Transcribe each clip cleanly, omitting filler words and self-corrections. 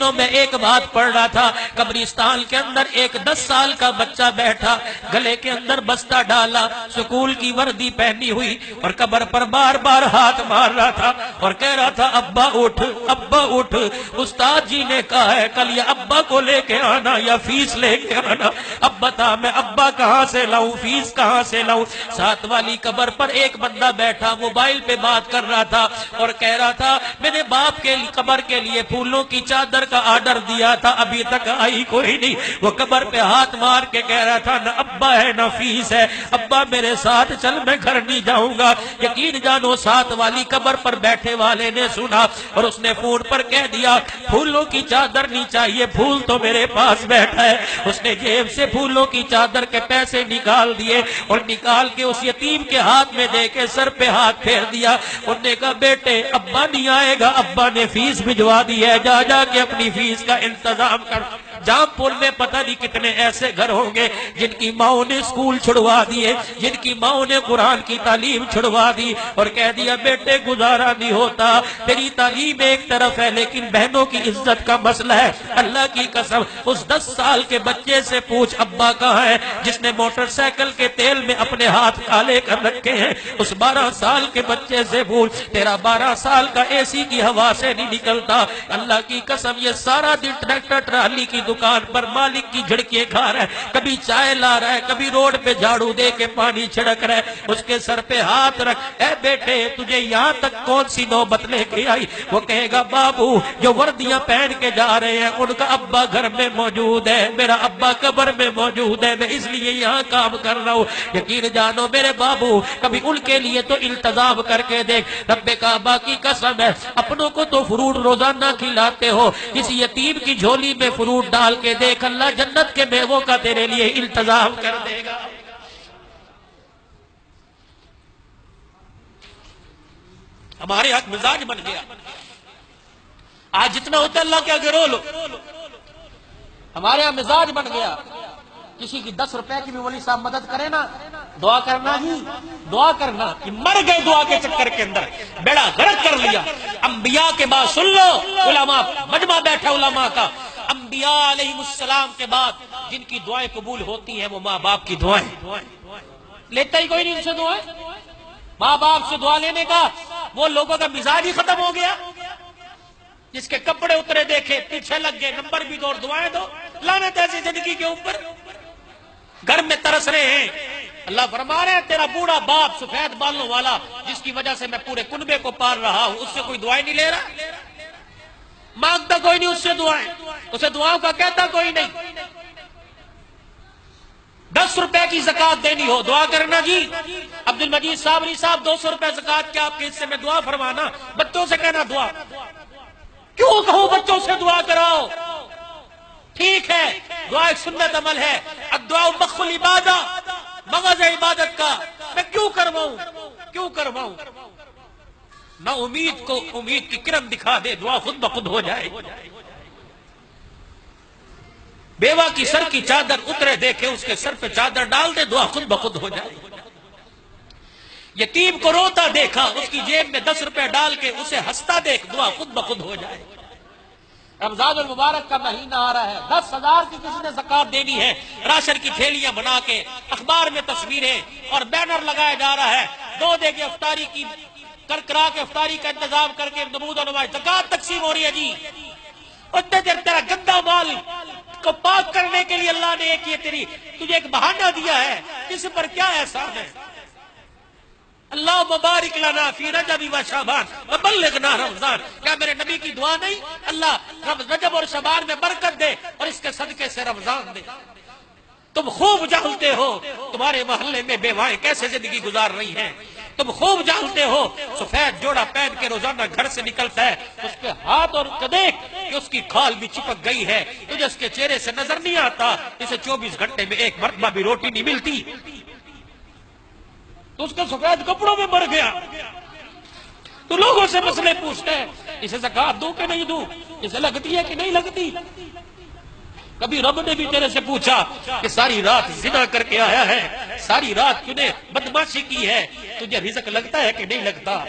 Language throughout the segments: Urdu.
دنوں میں ایک بات پڑھ رہا تھا، قبرستان کے اندر ایک 10 سال کا بچہ بیٹھا، گلے کے اندر بستہ ڈالا، سکول کی وردی پہنی ہوئی، اور قبر پر بار بار ہاتھ مار رہا تھا اور کہہ رہا تھا ابا اٹھ، ابا اٹھ، استاد جی نے کہا ہے کل یا ابا کو لے کے آنا یا فیس لے کے آنا۔ اب بتا میں ابا کہاں سے لاؤں، فیس کہاں سے لاؤں؟ ساتھ والی قبر پر ایک بندہ بیٹھا موبائل پہ بات کر رہا تھا اور کہہ رہا تھا میں نے باپ کے قبر کے لیے پھولوں کی چادر کا آرڈر دیا تھا، ابھی تک آئی کوئی نہیں۔ وہ قبر پہ ہاتھ مار کے کہہ رہا تھا نہ ابا ہے نہ فیس ہے، ابا میرے ساتھ چل میں گھر نہیں جاؤں گا۔ یقین جانو ساتھ والی قبر پر بیٹھے والے نے سنا اور اس نے فون پر کہہ دیا پھولوں کی چادر نہیں چاہیے، پھول تو میرے پاس بیٹھا ہے۔ اس نے جیب سے پھولوں کی چادر کے پیسے نکال دیے اور نکال کے اس یتیم کے ہاتھ میں دے کے سر پہ ہاتھ پھیر دیا۔ انہوں نے کہا بیٹے ابا نہیں آئے گا، ابا نے فیس بھجوا دی ہے، جا جا کے اپنی فیس کا انتظام کر۔ جام پور میں پتہ نہیں کتنے ایسے گھر ہوں گے جن کی ماں نے اسکول چھڑوا دیے، جن کی ماں نے قرآن کی تعلیم چھڑوا دی اور کہہ دیا بیٹے گزارا نہیں ہوتا، تیری تعلیم ایک طرف ہے لیکن بہنوں کی عزت کا مسئلہ ہے۔ اللہ کی قسم اس 10 سال کے بچے سے پوچھ ابا کہاں ہے جس نے موٹر سائیکل کے تیل میں اپنے ہاتھ کالے کر رکھے ہیں؟ اس 12 سال کے بچے سے پوچھ تیرا 12 سال کا اے سی کی ہوا سے نہیں نکلتا۔ اللہ کی قسم یہ سارا دن ٹریکٹر ٹرالی کی دکان پر مالک کی جھڑکیاں کھا رہا ہے، کبھی چائے لا رہا ہے، کبھی روڈ پہ جھاڑو دے کے پانی چھڑک رہا ہے۔ اس کے سر پہ ہاتھ رکھ، اے بیٹے تجھے یہاں تک کون سی نوبت لے کے آئی؟ وہ کہے گا بابو جو وردیاں پہن کے جا رہے ہیں ان کا ابا گھر میں موجود ہے، میرا ابا قبر میں موجود ہے، میں اس لیے یہاں کام کر رہا ہوں۔ یقین جانو میرے بابو کبھی ان کے لیے تو التزام کر کے دیکھ۔ رب کعبہ کی قسم ہے اپنوں کو تو فروٹ روزانہ کھلاتے ہو، کسی یتیم کی جھولی میں فروٹ ڈال کے دیکھ اللہ جنت کے میووں کا تیرے لیے التزام کر دے گا۔ ہمارے حق مزاج بن گیا، آج جتنا ہوتا ہے اللہ کے آگے رو لو۔ ہمارے یہاں مزاج بن گیا، کسی کی 10 روپے کی بھی ولی صاحب مدد کرے نا دعا کرنا ہی دعا کرنا کہ مر گئے دعا کے چکر کے اندر، بیڑا غرق کر لیا۔ انبیاء کے بعد سن لو، علماء مجمع بیٹھا علماء کا، انبیاء علیہ السلام کے بعد جن کی دعائیں قبول ہوتی ہیں وہ ماں باپ کی دعائیں۔ لیتا ہی کوئی نہیں ان سے دعائیں، ماں باپ سے دعا لینے کا وہ لوگوں کا مزاج ہی ختم ہو گیا۔ جس کے کپڑے اترے دیکھے پیچھے لگ گئے، نمبر بھی دو اور دعائیں دو، لعنت ایسی زندگی کے اوپر۔ گھر میں ترس رہے ہیں، اللہ فرما رہے ہیں تیرا بوڑھا باپ سفید بالوں والا جس کی وجہ سے میں پورے کنبے کو پال رہا ہوں، اس سے کوئی دعائیں نہیں لے رہا، مانگتا کوئی نہیں اس سے دعائیں، اسے دعاؤں کا کہتا کوئی نہیں۔ 10 روپے کی زکات دینی ہو دعا کرنا جی عبد المجید صاحب علی صاحب 200 روپے زکات کے آپ کے حصے میں دعا فرمانا، بچوں سے کہنا دعا، کیوں کہوں بچوں سے دعا کراؤ؟ ٹھیک ہے دعا ایک سنت عمل ہے، الدعاء مخ العبادہ، مغز عبادت کا، میں کیوں کرواؤں؟ نہ امید کو امید کی کرن دکھا دے، دعا خود بخود ہو جائے۔ بیوہ کی سر کی چادر اترے دیکھے اس کے سر پہ چادر ڈال دے، دعا خود بخود ہو جائے۔ یتیم کو روتا دیکھا اس کی جیب میں 10 روپے ڈال کے اسے ہنستا دیکھ، دعا خود بخود ہو جائے۔ رمضان المبارک کا مہینہ آ رہا ہے، 10,000 کی کسی نے زکات دینی ہے، راشن کی تھیلیاں بنا کے اخبار میں تصویریں اور بینر لگایا جا رہا ہے، 2 دے کے افطاری کی کرا کے افطاری کا انتظام کر کے نمود و نمائش زکات تقسیم ہو رہی ہے جی۔ اتنے دیر تیرا گندا مال کو پاک کرنے کے لیے اللہ نے ایک یہ تجھے ایک بہانہ دیا ہے، اس پر کیا احسان ہے؟ اللہ مبارک لنا فی رجب و شعبان وبلغنا رمضان، کیا میرے نبی کی دعا نہیں؟ اللہ رجب اور شعبان میں برکت دے اور اس کے صدقے سے رمضان دے۔ تم خوب جانتے ہو تمہارے محلے میں بیوائیں کیسے زندگی گزار رہی ہیں، تم خوب جانتے ہو سفید جوڑا پہن کے روزانہ گھر سے نکلتا ہے، اس کے ہاتھ اور دیکھ کہ اس کی کھال بھی چپک گئی ہے، تجھے اس کے چہرے سے نظر نہیں آتا، اسے 24 گھنٹے میں ایک مرتبہ بھی روٹی نہیں ملتی، تو اس کے سفید کپڑوں میں مر گیا، تو لوگوں سے مسئلے پوچھتے ہیں اسے زکات دوں کہ نہیں دوں، اسے لگتی ہے کہ نہیں لگتی؟ کبھی رب نے بھی تیرے سے پوچھا کہ ساری رات زنا کر کے آیا ہے، ساری رات تو نے بدماشی کی ہے، تجھے رزق لگتا ہے کہ نہیں لگتا؟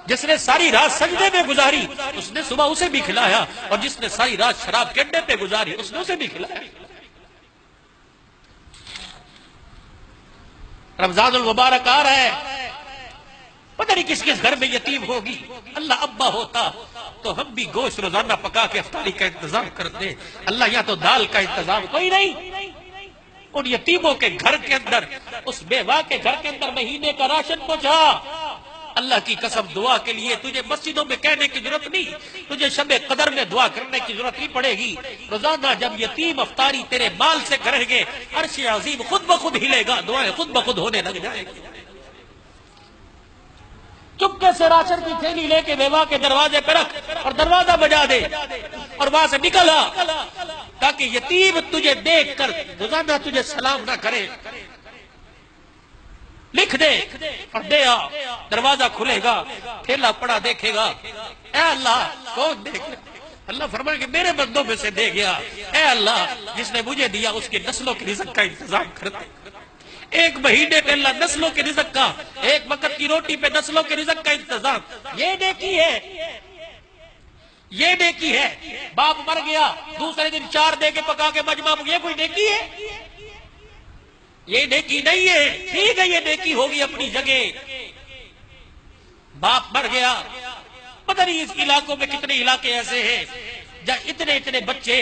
جس نے ساری رات سجدے میں گزاری اس نے صبح اسے بھی کھلایا، اور جس نے ساری رات شراب کے اڈے پہ گزاری اس نے اسے بھی کھلایا۔ رمضان المبارک آ رہا ہے، پتہ نہیں کس کس گھر میں یتیم ہوگی۔ اللہ ابا ہوتا تو ہم بھی گوشت روزانہ پکا کے افطاری کا انتظام کرتے، اللہ یا تو دال کا انتظام کوئی نہیں۔ ان یتیموں کے گھر کے اندر، اس بیوہ کے گھر کے اندر مہینے کا راشن پہنچا۔ اللہ کی قسم دعا کے لیے تجھے مسجدوں میں کہنے کی ضرورت نہیں، تجھے شب قدر میں دعا کرنے کی ضرورت نہیں پڑے گی۔ روزانہ جب یتیم افطاری تیرے مال سے کریں گے، عرش عظیم خود بخود ہلے گا، دعائیں خود بخود ہونے لگ جائیں گی۔ چپکے سے راشن کی تھیلی لے کے بیوہ کے دروازے پہ رکھ اور دروازہ بجا دے اور وہاں سے نکل آ، تاکہ یتیم تجھے دیکھ کر روزانہ تجھے سلام نہ کرے۔ لکھ دے اور دے آ، دروازہ کھلے گا، تھیلا پڑا دیکھے گا، اے اللہ کون دیکھ؟ اللہ فرمائے کہ میرے بندوں میں سے دے گیا، اے اللہ جس نے مجھے دیا اس کی نسلوں کے رزق کا انتظام کر دے۔ ایک مہینے پہ اللہ نسلوں کے رزق کا، ایک وقت کی روٹی پہ نسلوں کے رزق کا انتظام، یہ نیکی ہے، یہ نیکی ہے۔ باپ مر گیا دوسرے دن 4 دے کے پکا کے مجمع، یہ کوئی نیکی ہے؟ یہ نیکی نہیں ہے۔ ٹھیک ہے یہ نیکی ہوگی اپنی جگہ، باپ مر گیا، پتہ نہیں اس علاقوں میں کتنے علاقے ایسے ہیں جہاں اتنے بچے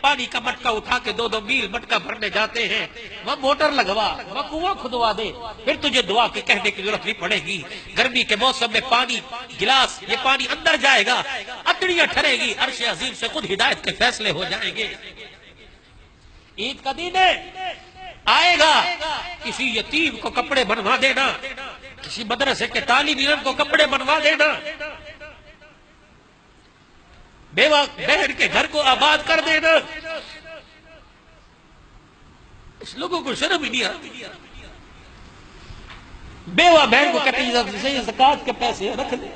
پانی کا مٹکا اٹھا کے 2 میل مٹکا بھرنے جاتے ہیں، وہاں موٹر لگوا، وہاں کنواں کھدوا دے، پھر تجھے دعا کے کہنے کی ضرورت نہیں پڑے گی۔ گرمی کے موسم میں پانی گلاس، یہ پانی اندر جائے گا، اتڑیاں ٹھرے گی، عرش عظیم سے خود ہدایت کے فیصلے ہو جائیں گے۔ عید کا دن ہے، آئے گا، کسی یتیم کو کپڑے بنوا دینا، کسی مدرسے کے طالب علم کو کپڑے بنوا دینا، بیوہ بہن کے گھر کو آباد کر دینا۔ اس لوگوں کو شرم ہی نہیں آتی۔ بیوہ بہن کو کہتے ہیں یہ زکوٰۃ کے پیسے رکھ لے،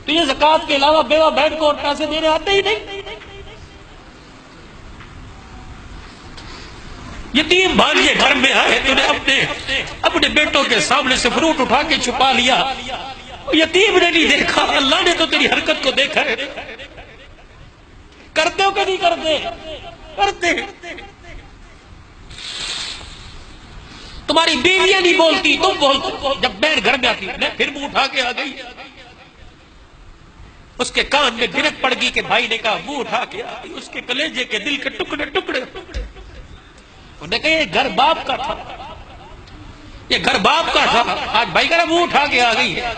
تو یہ زکوٰۃ کے علاوہ بیوہ بہن کو اور پیسے دینے آتے ہی نہیں۔ یتیم بھانجے گھر میں آئے، تو نے اپنے بیٹوں کے سامنے سے فروٹ اٹھا کے چھپا لیا، یتیم نے نہیں دیکھا، اللہ نے تو تیری حرکت کو دیکھا ہے۔ کرتے ہو کہ نہیں کرتے؟ کرتے۔ تمہاری بیویاں نہیں بولتی، تم بولتے۔ جب بہن گھر میں آتی میں پھر منہ اٹھا کے آ گئی، اس کے کان میں گرت پڑ گئی کہ بھائی نے کہا، منہ اٹھا کے آ گئی، اس کے کلیجے کے دل کے ٹکڑے ٹکڑے۔ انہوں نے کہا یہ گھر باپ کا تھا، یہ گھر باپ کا تھا، آج بھائی کا منہ اٹھا کے آ گئی ہے۔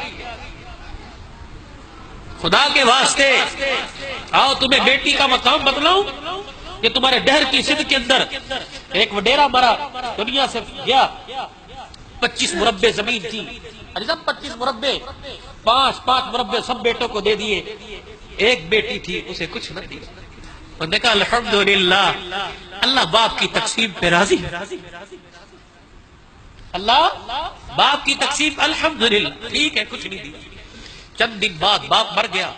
خدا کے واسطے آؤ تمہیں بیٹی کا مقام بتلاؤں۔ یہ تمہارے ڈہر کی سندھ کے اندر ایک وڈیرا مرا، دنیا سے گیا، 25 مربع زمین تھی، 25 مربع، 5 مربع سب بیٹوں کو دے دیے، ایک بیٹی تھی اسے کچھ نہ دیا۔ انہوں نے کہا الحمدللہ، اللہ باپ کی تقسیم پہ راضی، اللہ باپ کی تقسیم الحمدللہ ٹھیک ہے، کچھ نہیں دیا۔ چند دن بعد باپ مر گیا،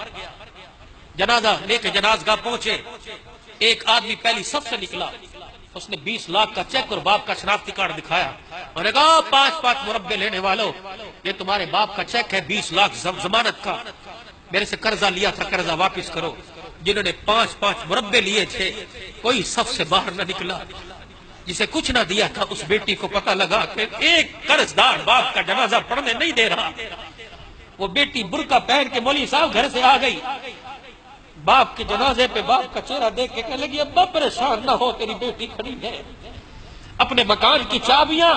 جنازہ لے کے جنازگاہ پہنچے، ایک آدمی پہلی صف سے نکلا، اس نے 20 لاکھ کا چیک اور باپ کا شناختی کارڈ دکھایا، اور نے کہا 5 مربع لینے والوں، یہ تمہارے باپ کا چیک ہے 20 لاکھ ضمانت کا، میرے سے قرضہ لیا تھا، قرضہ واپس کرو۔ جنہوں نے 5 مربع لیے تھے کوئی صف سے باہر نہ نکلا، جسے کچھ نہ دیا تھا اس بیٹی کو پتہ لگا کہ ایک قرضدار باپ کا جنازہ پڑھنے نہیں دے رہا۔ وہ بیٹی برقع پہن کے مولوی صاحب گھر سے آ گئی، باپ کے جنازے پہ باپ کا چہرہ دیکھ کے کہنے لگی ابا پریشان نہ ہو، تیری بیٹی کھڑی ہے۔ اپنے مکان کی چابیاں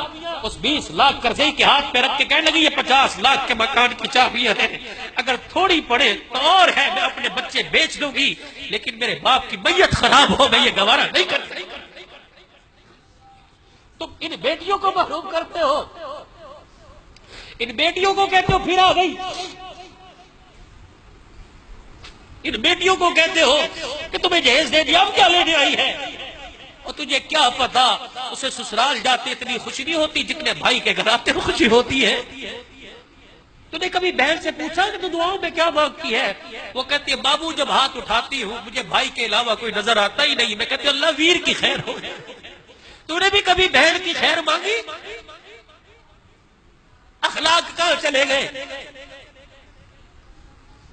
اس 20 لاکھ قرضے کے ہاتھ پہ رکھ کے کہنے لگی یہ 50 لاکھ کے مکان کی چابیاں ہیں، اگر تھوڑی پڑے تو اور ہے، میں اپنے بچے بیچ دوں گی، لیکن میرے باپ کی میت خراب ہو میں یہ گوارا نہیں کر سکتی۔ تم ان بیٹیوں کو محروم کرتے ہو، ان بیٹیوں کو کہتے ہو پھر آ گئی، ان بیٹیوں کو کہتے ہو کہ تمہیں جہیز دے دیا، اب کیا لینے آئی ہے؟ اور تجھے کیا پتا اسے سسرال جاتے اتنی خوشی نہیں ہوتی جتنے بھائی کے گھر آتے خوشی ہوتی ہے۔ تو نے کبھی بہن سے پوچھا کہ تو دعاؤں میں کیا مانگتی ہے؟ وہ کہتی ہے بابو جب ہاتھ اٹھاتی ہوں مجھے بھائی کے علاوہ کوئی نظر آتا ہی نہیں، میں کہتی ہوں اللہ ویر کی خیر ہو۔ تو نے بھی کبھی بہن کی خیر مانگی؟ اخلاق کہاں چلے گئے؟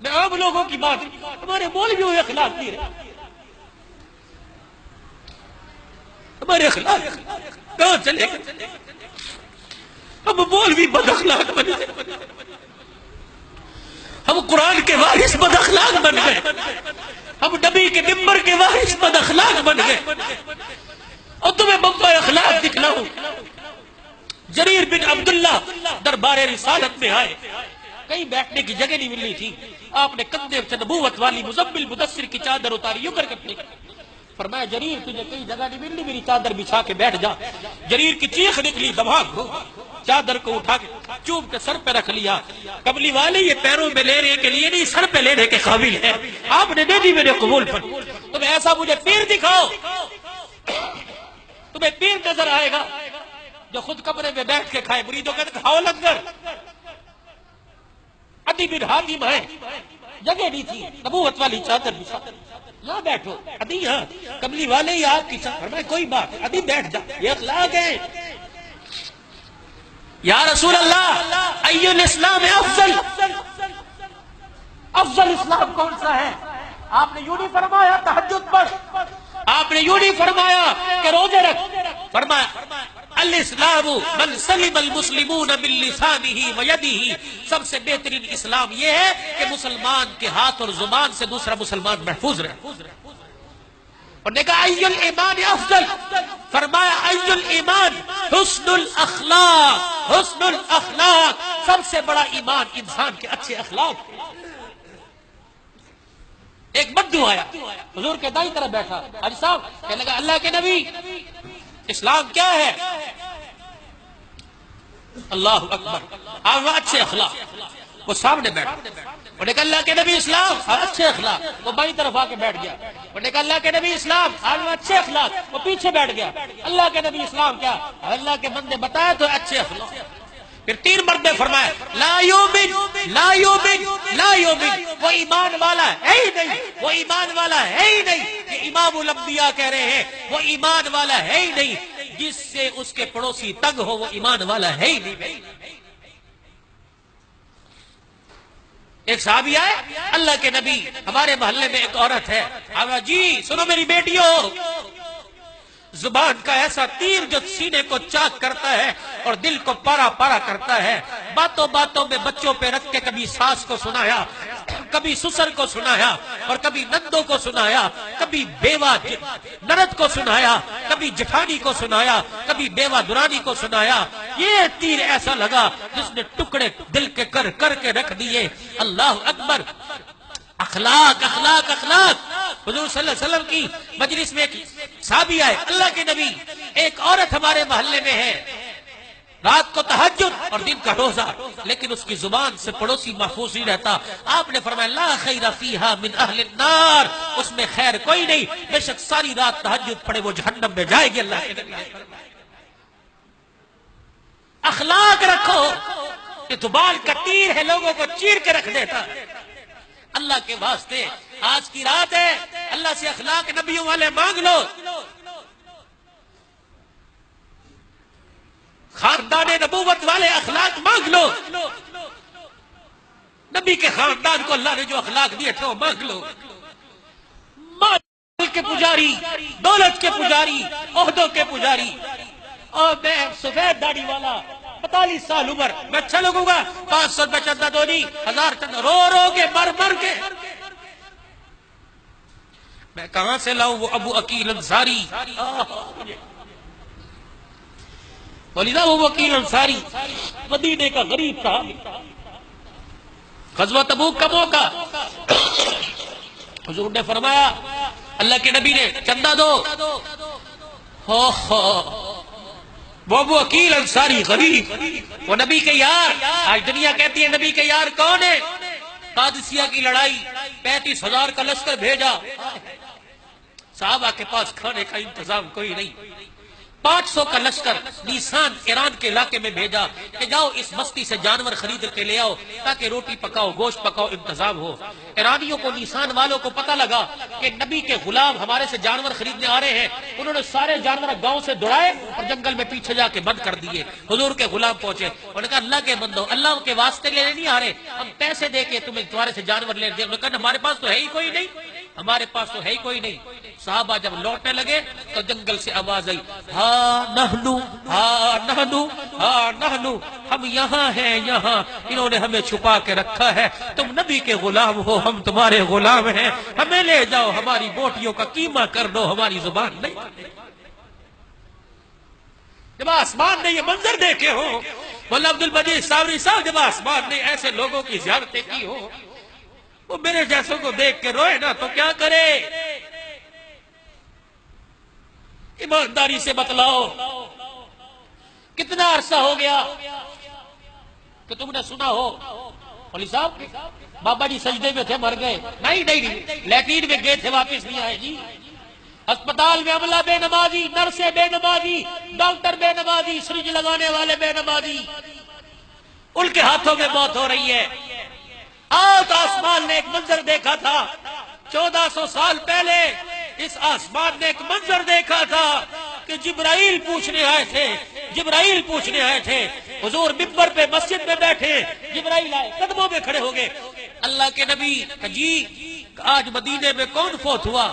میں عام لوگوں کی بات نہیں، ہمارے مولوی ہوئے اخلاق نہیں رہے، ہمارے اخلاق کہاں چلے گئے؟ ہم مولوی بد اخلاق بن گئے، ہم قرآن کے وارث بد اخلاق بن گئے، ہم نبی کے ممبر کے وارث بد اخلاق بن گئے۔ اور تمہیں منبع اخلاق دکھلاؤں، جریر بن عبداللہ دربار رسالت میں آئے، کہیں بیٹھنے کی جگہ نہیں ملنی تھی، آپ نے کندھے سے نبوت والی مزمل مدثر کی چادر اتاری، یوں کر کے پھینک، فرمایا جریر تجھے کہیں جگہ نہیں ملنی، میری چادر بچھا کے بیٹھ جا۔ جریر کی چیخ نکلی، دماغ ہو، چادر کو اٹھا کے چوب کے سر پہ رکھ لیا۔ قبلی والے یہ پیروں میں لینے کے لیے نہیں، سر پہ لینے کے قابل ہے، آپ نے دے دی میرے قبول پر۔ تمہیں ایسا مجھے پیر دکھاؤ، تمہیں پیر نظر آئے گا جو خود کمرے میں بیٹھ کے کھائے، مریدوں کہتے کھاؤ لنگر۔ عدی بن حاتم ہے، جگہ نہیں تھی، نبوت والی چادر بچھا، یہاں بیٹھو عدی، یہاں کملی والے ہی آپ کی چادر، فرمایا کوئی بات، عدی بیٹھ جا، یہ اخلاق ہے۔ یا رسول اللہ ای الاسلام افضل، افضل اسلام کون سا ہے؟ آپ نے یوں نہیں فرمایا تہجد پڑھ، آپ نے یوں نہیں فرمایا کہ روزے رکھ، فرمایا الاسلام من سلم المسلمون من لسانه ویده، سب سے بہترین اسلام یہ ہے کہ مسلمان کے ہاتھ اور زبان سے دوسرا مسلمان محفوظ رہے۔ اور نے کہا ای الایمان افضل، فرمایا ای الایمان حسن الاخلاق، حسن الاخلاق، سب سے بڑا ایمان انسان کے اچھے اخلاق۔ ایک بدو آیا حضور کے دائیں طرف بیٹھا، حاجی صاحب کہنے لگا اللہ کے نبی اسلام کیا ہے؟ اللہ اکبر، آپ اچھے اخلاق، وہ سامنے بیٹھا، انہوں نے کہا اللہ کے نبی اسلام، اچھے اخلاق، وہ بائیں طرف آ کے بیٹھ گیا، انہوں نے کہا اللہ کے نبی اسلام، اچھے اخلاق، وہ پیچھے بیٹھ گیا، اللہ کے نبی اسلام کیا؟ اللہ کے بندے بتایا تو اچھے اخلاق۔ پھر 3 مرتبہ فرمایا لا یؤمن لا یؤمن لا یؤمن، وہ ایمان والا ہے ہی نہیں، وہ ایمان والا ہے ہی نہیں، یہ امام الانبیاء کہہ رہے ہیں، وہ ایمان والا ہے ہی نہیں، جس سے اس کے پڑوسی تنگ ہو وہ ایمان والا ہے ہی نہیں۔ ایک صحابی آئے، اللہ کے نبی ہمارے محلے میں ایک عورت ہے، جی سنو میری بیٹیوں، زبان کا ایسا تیر جو سینے کو چاک کرتا ہے اور دل کو پارا پارا کرتا ہے، باتوں باتوں میں بچوں پہ رکھ کے کبھی ساس کو سنایا، کبھی سسر کو سنایا، اور کبھی نندوں کو سنایا، کبھی بیوہ نرد کو سنایا، کبھی جٹھانی کو سنایا، کبھی بیوہ درانی کو سنایا۔ یہ تیر ایسا لگا جس نے ٹکڑے دل کے کر کر کے رکھ دیے۔ اللہ اکبر، اخلاق اخلاق اخلاق۔ حضور صلی اللہ علیہ وسلم کی مجلس میں ایک صحابی آئے، اللہ کے نبی ایک عورت ہمارے محلے میں ہے، رات کو تہجد اور دن کا روزہ، لیکن اس کی زبان سے پڑوسی محفوظ نہیں رہتا۔ آپ نے فرمایا لا خیر فیہا من اہل النار، اس میں خیر کوئی نہیں، بے شک ساری رات تہجد پڑے وہ جہنم میں جائے گی۔ اللہ کے نبی نے فرمایا اخلاق رکھو، یہ تو بال کا تیر ہے، لوگوں کو چیر کے رکھ دیتا ہے۔ اللہ کے واسطے آج کی رات ہے، اللہ سے اخلاق نبیوں والے مانگ لو، خاندان نبوت والے اخلاق مانگ لو، نبی کے خاندان کو اللہ نے جو اخلاق دیے تھے وہ مانگ لو۔ مال کے پجاری، دولت کے پجاری، عہدوں کے پجاری، اور میں سفید داڑھی والا 45 سال عمر، میں اچھا لگوں گا 500 روپے چندہ دو نہیں، 1000 چندہ، رو رو کے مر مر کے میں کہاں سے لاؤں؟ وہ ابو عقیل انصاری، ولیدہ ابو عقیل انصاری مدینے کا غریب تھا، غزوہ تبوک کا موقع، حضور نے فرمایا، اللہ کے نبی نے چندہ دو، وہ ابو عقیل انصاری غریب، وہ نبی کے یار، آج دنیا کہتی ہے نبی کے یار کون ہے؟ قادسیہ کی لڑائی 35,000 کا لشکر بھیجا، صحابہ کے پاس کھانے کا انتظام کوئی نہیں، 500 کا لشکر نیسان ایران کے علاقے میں بھیجا کہ جاؤ اس بستی سے جانور خرید کے لے آؤ تاکہ روٹی پکاؤ، گوشت پکاؤ، انتظام ہو۔ ایرانیوں کو، نیسان والوں کو پتہ لگا کہ نبی کے غلام ہمارے سے جانور خریدنے آ رہے ہیں۔ انہوں نے سارے جانور گاؤں سے دوڑائے اور جنگل میں پیچھے جا کے بند کر دیے۔ حضور کے غلام پہنچے، انہوں نے کہا اللہ کے بندو، اللہ کے واسطے لینے نہیں آ رہے، ہم پیسے دے کے تمہارے سے جانور لے دیں۔ انہوں نے کہا ہمارے پاس تو ہے ہی کوئی نہیں، ہمارے پاس تو ہے ہی کوئی نہیں۔ صحابہ جب لوٹنے لگے تو جنگل سے آواز آئی، ہاں نحنو، ہاں نحنو، ہاں نحنو، ہم یہاں ہیں، یہاں انہوں نے ہمیں چھپا کے رکھا ہے، تم نبی کے غلام ہو، ہم تمہارے غلام ہیں، ہمیں لے جاؤ، ہماری بوٹیوں کا قیمہ کر دو، ہماری زبان نہیں۔ جب آسمان نے یہ منظر دیکھے ہو، مولانا عبد المجید صابری صاحب، جب آسمان نے ایسے لوگوں کی زیارتیں کی ہو، وہ میرے جیسوں کو دیکھ کے روئے نا تو کیا کرے؟ ایمانداری سے بتلاؤ، کتنا عرصہ ہو گیا کہ تم نے سنا ہو مولوی صاحب بابا جی سجدے میں تھے، مر گئے؟ نہیں، لیٹرین میں گئے تھے، واپس نہیں آئے جی۔ اسپتال میں عملہ بے نمازی، نرسیں بے نمازی، ڈاکٹر بے نمازی، سرنج لگانے والے بے نمازی، ان کے ہاتھوں میں موت ہو رہی ہے۔ آج آسمان نے ایک منظر دیکھا تھا، 1400 سال پہلے اس آسمان نے ایک منظر دیکھا تھا کہ جبرائیل پوچھنے آئے تھے، حضور منبر پہ مسجد میں بیٹھے، جبرائیل آئے، قدموں میں کھڑے ہو گئے، اللہ کے نبی جی آج مدینے میں کون فوت ہوا؟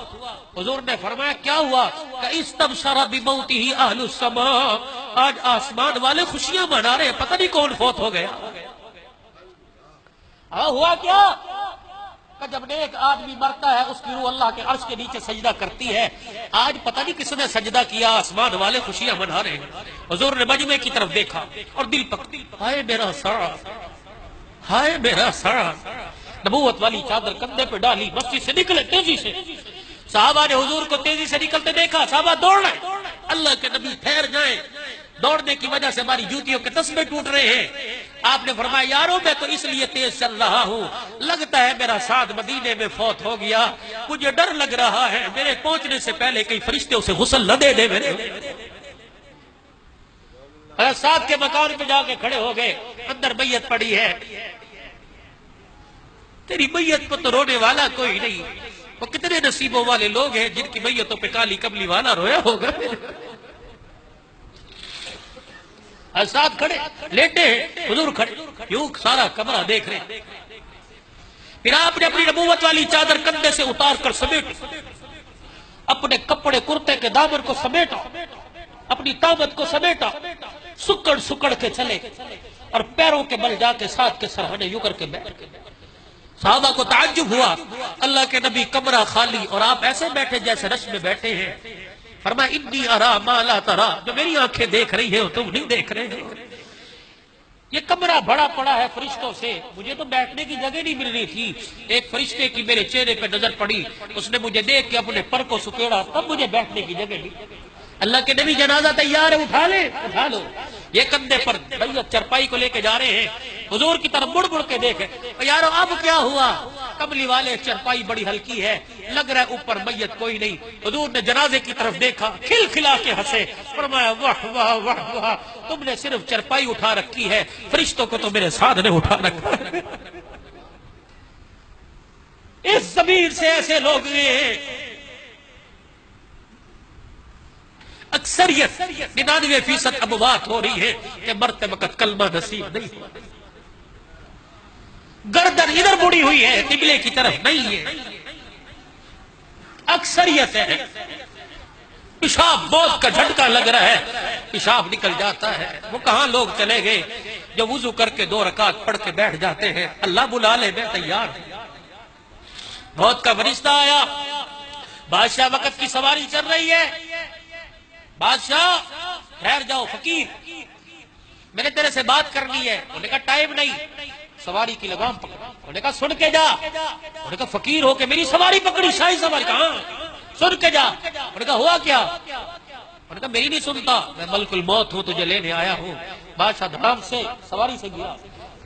حضور نے فرمایا کیا ہوا؟ کہ استبشر بموتہ اہل السماء، آج آسمان والے خوشیاں منا رہے ہیں، پتہ نہیں کون فوت ہو گیا۔ ہوا کیا کہ جب نیک آدمی مرتا ہے اس کی روح اللہ کے عرش کے نیچے سجدہ کرتی ہے۔ آج پتہ نہیں کس نے سجدہ کیا، آسمان والے خوشیاں منا رہے ہیں۔ حضور نے مجمع کی طرف دیکھا اور دل پکڑا، ہائے میرا سڑا، ہائے میرا سڑا۔ نبوت والی چادر کندھے پہ ڈالی، مسجد سے نکلے تیزی سے۔ صحابہ نے حضور کو تیزی سے نکلتے دیکھا، صحابہ دوڑ رہے، اللہ کے نبی ٹھہر جائیں، دوڑنے کی وجہ سے ہماری جوتیوں کے تسمے ٹوٹ رہے ہیں۔ آپ نے فرمایا یارو میں تو اس لیے تیز چل رہا ہوں، لگتا ہے میرا ساتھ مدینے میں فوت ہو گیا، مجھے ڈر لگ رہا ہے میرے پہنچنے سے پہلے کئی فرشتے اسے غسل نہ دے دے میرے۔ ساتھ کے مکان پہ جا کے کھڑے ہو گئے، اندر میت پڑی ہے، تیری میت پر تو رونے والا کوئی نہیں، وہ کتنے نصیبوں والے لوگ ہیں جن کی میتوں پہ کالی کملی والا رویا ہوگا۔ ساتھ کھڑے لیٹے ہیں، حضور کھڑے، یوں سارا کمرہ دیکھ رہے۔ پھر آپ نے اپنی نبوت والی چادر کندھے سے اتار کر سمیٹی، اپنے کپڑے کرتے کے دامن کو سمیٹا، اپنی طاقت کو سمیٹا، سکڑ سکڑ کے چلے اور پیروں کے بل جا کے ساتھ کے سرہانے یوں کر کے بیٹھ گئے۔ صحابہ کو تعجب ہوا، اللہ کے نبی کمرہ خالی اور آپ ایسے بیٹھے جیسے رش میں بیٹھے ہیں۔ فرمایا انی ارا ما لا ترا، جو میری آنکھیں دیکھ رہی ہیں تم نہیں دیکھ رہے ہو۔ یہ کمرہ بڑا پڑا ہے فرشتوں سے، مجھے تو بیٹھنے کی جگہ نہیں مل رہی تھی، ایک فرشتے کی میرے چہرے پہ نظر پڑی، اس نے مجھے دیکھ کے اپنے پر کو سکیڑا، تب مجھے بیٹھنے کی جگہ ملی۔ اللہ کے نبی جنازہ تیار ہے، اٹھا لے، اٹھا لو۔ یہ کندھے پر میت چرپائی کو لے کے جا رہے ہیں، حضور کی طرف مڑ مڑ کے دیکھے، یارو اب کیا ہوا؟ کملی والے چرپائی بڑی ہلکی ہے، لگ رہا ہے اوپر میت کوئی نہیں۔ حضور نے جنازے کی طرف دیکھا، کھل کھلا کے ہنسے، فرمایا واہ واہ واہ واہ، تم نے صرف چرپائی اٹھا رکھی ہے، فرشتوں کو تو میرے ساتھ نے اٹھا رکھا ہے۔ اس ضمیر سے ایسے لوگ ہیں، اکثریت 99% اب بات ہو رہی ہے کہ مرتے وقت کلمہ نصیب نہیں ہوا، گردن ادھر مڑی ہوئی ہے، قبلے کی طرف نہیں ہے، اکثریت ہے۔ پیشاب موت کا جھٹکا لگ رہا ہے، پیشاب نکل جاتا ہے۔ وہ کہاں لوگ چلے گئے جو وضو کر کے 2 رکعت پڑھ کے بیٹھ جاتے ہیں، اللہ بلا لے میں تیار ہوں۔ موت کا فرشتہ آیا، بادشاہ وقت کی سواری چل رہی ہے، بادشاہ ٹھہر جاؤ، فقیر میں نے تیرے سے بات کرنی ہے۔ انہوں نے کہا ٹائم نہیں، سواری کی لگام پکڑ۔ انہوں نے کہا سن کے جا۔ انہوں نے کہا فقیر ہو کے میری سواری پکڑی، شاہی سواری، کہاں؟ سن کے جا۔ انہوں نے کہا ہوا کیا؟ انہوں نے کہا میری نہیں سنتا، میں ملک الموت ہوں، تجھے لینے آیا ہوں۔ بادشاہ دھڑام سے سواری سے گیا،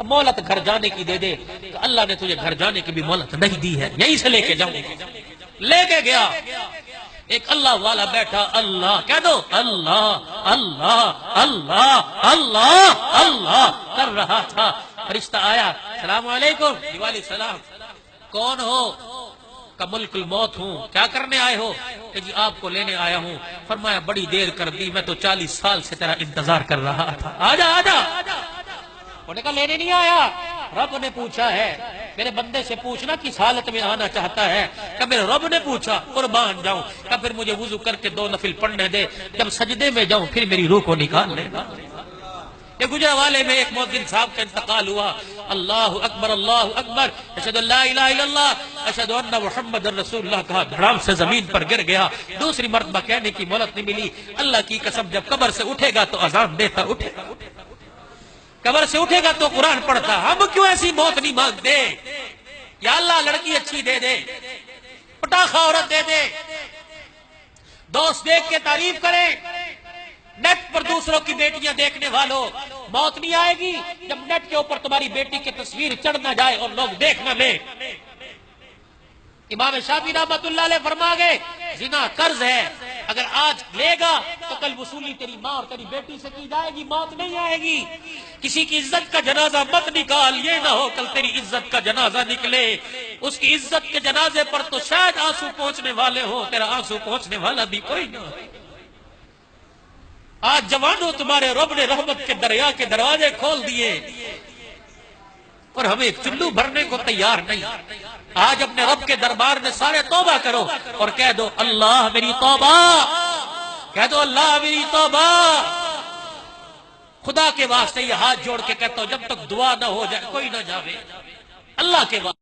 مہلت گھر جانے کی دے دے، تو اللہ نے تجھے گھر جانے کی بھی مہلت نہیں دی ہے، یہیں سے لے کے جاؤں۔ لے کے گیا، ایک اللہ والا بیٹھا، اللہ کہہ دو، اللہ اللہ اللہ اللہ اللہ کر رہا تھا۔ فرشتہ آیا، السلام علیکم، وعلیکم السلام، کون ہو؟ کہ ملک الموت ہوں، کیا کرنے آئے ہو؟ کہ جی آپ کو لینے آیا ہوں۔ فرمایا بڑی دیر کر دی، میں تو 40 سال سے تیرا انتظار کر رہا تھا، آجا آجا۔ انہوں نے کہا لینے نہیں آیا، رب نے پوچھا ہے، میرے بندے سے پوچھنا کس حالت میں آنا چاہتا ہے۔ کہ میرے رب نے پوچھا، قربان جاؤں۔ کہ پھر مجھے وضو کر کے 2 نفل پڑھنے دے، جب سجدے میں جاؤں پھر میری روح کو نکال لینا۔ یہ گجرا والے میں ایک مؤذن صاحب کا انتقال ہوا، اللہ اکبر اللہ اکبر، اشہد اللہ الہ الا اللہ اشہد ان محمد رسول اللہ کہا، دھڑام سے زمین پر گر گیا۔ دوسری مرتبہ کہنے کی مہلت نہیں ملی۔ اللہ کی قسم جب قبر سے اٹھے گا تو اذان دیتا، اٹھے گا، قبر سے اٹھے گا تو قرآن پڑھتا۔ ہم کیوں ایسی موت نہیں مانگتے؟ یا اللہ لڑکی اچھی دے دے، پٹاخہ عورت دے دے، دوست دیکھ کے تعریف کریں، نیٹ پر دوسروں کی بیٹیاں دیکھنے والوں، موت نہیں آئے گی جب نیٹ کے اوپر تمہاری بیٹی کی تصویر چڑھ نہ جائے اور لوگ دیکھ نہ لیں۔ امام شافعی رحمۃ اللہ علیہ فرما گئے زنا قرض ہے، اگر آج لے گا تو کل وصولی تیری ماں اور تیری بیٹی سے کی جائے گی، موت نہیں آئے گی۔ کسی کی عزت کا جنازہ مت نکال، یہ نہ ہو کل تیری عزت کا جنازہ نکلے، اس کی عزت کے جنازے پر تو شاید آنسو پہنچنے والے ہو، تیرا آنسو پہنچنے والا بھی کوئی نہ ہو۔ آج جوانوں تمہارے رب نے رحمت کے دریا کے دروازے کھول دیے اور ہمیں ایک چلو بھرنے کو تیار نہیں۔ آج اپنے رب کے دربار میں سارے توبہ کرو اور کہہ دو اللہ میری توبہ، کہہ دو اللہ میری توبہ۔ خدا کے واسطے یہ ہاتھ جوڑ کے کہتا ہوں جب تک دعا نہ ہو جائے کوئی نہ جاوے، اللہ کے واسطے۔